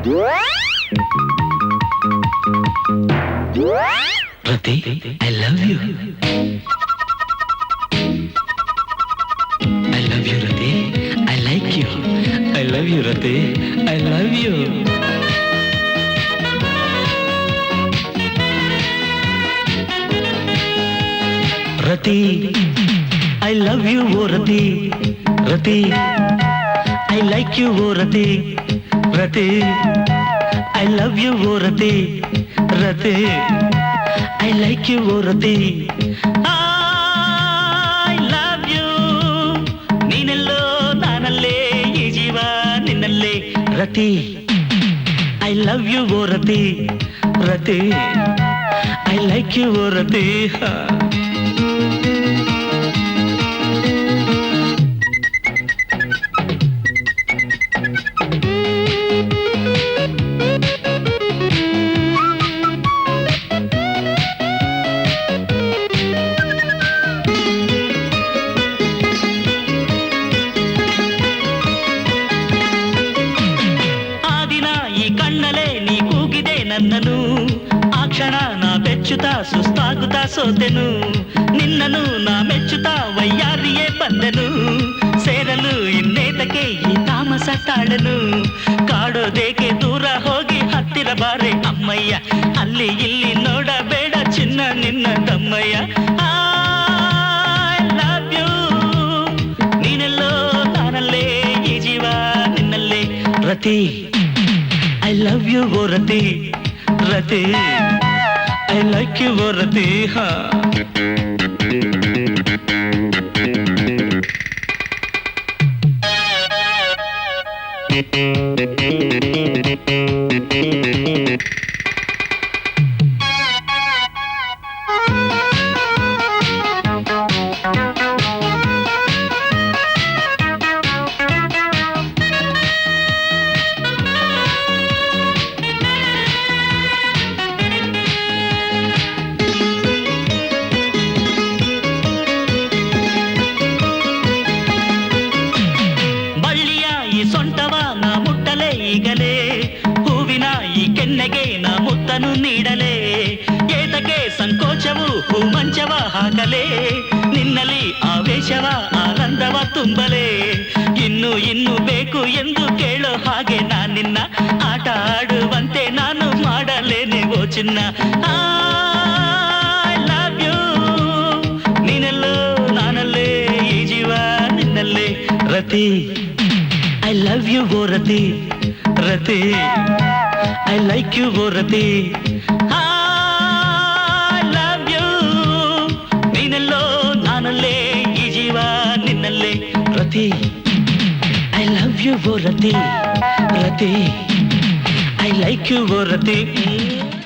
Rati, I love you. I love you, Rati. I like you. I love you, Rati. I love you. Rati, I love you, oh Rati. Rati, I like you, oh Rati. Rati, I love you, oh Rati. Rati, I like you, oh Rati. I love you. Neenello ನಾನಲ್ಲೇ ಈ ಜೀವ ನಿನ್ನಲ್ಲೇ ರತಿ. I love you, oh Rati. Rati, I like you, oh Rati. ನನ್ನನು ಆ ಕ್ಷಣ ನಾ ಬೆಚ್ಚುತ್ತಾ ಸುಸ್ತಾಗುತ್ತಾ ಸೋತೆನು. ನಿನ್ನನು ನಾ ಮೆಚ್ಚುತ್ತಾ ವಯ್ಯಾರಿಯೇ ಬಂದೆನು. ಸೇರಲು ಇನ್ನೇತಕ್ಕೆ ಈ ತಾಮಸ ತಾಳನು. ಕಾಡೋದೇಕೆ ದೂರ ಹೋಗಿ ಹತ್ತಿರ ಬಾರೆ ಅಮ್ಮಯ್ಯ. ಅಲ್ಲಿ ಇಲ್ಲಿ ನೋಡಬೇಡ ಚಿನ್ನ ನಿನ್ನ ತಮ್ಮಯ್ಯ. I love you. ನೀನೆಲ್ಲೋ ನಾನಲ್ಲೇ ಈ ಜೀವ ನಿನ್ನಲ್ಲೇ ರತಿ. I love you, oh Rati. Rati, I like you, oh Rati. ಸೊಂಟವ ನಾ ಮುಟ್ಟಲೆ ಈಗಲೇ. ಹೂವಿನ ಈ ಕೆನ್ನೆಗೆ ನಾ ಮುತ್ತನು ನೀಡಲೇ. ಏತಕ್ಕೆ ಸಂಕೋಚವು ಹೂಮಂಚವ ಹಾಕಲೇ. ನಿನ್ನಲ್ಲಿ ಆವೇಶವ ಆನಂದವ ತುಂಬಲೇ. ಇನ್ನು ಇನ್ನು ಬೇಕು ಎಂದು ಕೇಳೋ ಹಾಗೆ ನಾನಿನ್ನ ಆಟ ಆಡುವಂತೆ ನಾನು ಮಾಡಲೇನೆ ಓ ಚಿನ್ನ. I love you. ನೀನೆಲ್ಲೋ ನಾನಲ್ಲೇ ಈ ಜೀವ ನಿನ್ನಲ್ಲೇ ರತಿ. I love you, oh Rati. Rati, I like you, oh Rati. I love you. Neenello ನಾನಲ್ಲೇ ಈ ಜೀವ ನಿನ್ನಲ್ಲೇ ರತಿ. I love you, oh Rati. Rati, I like you, oh Rati.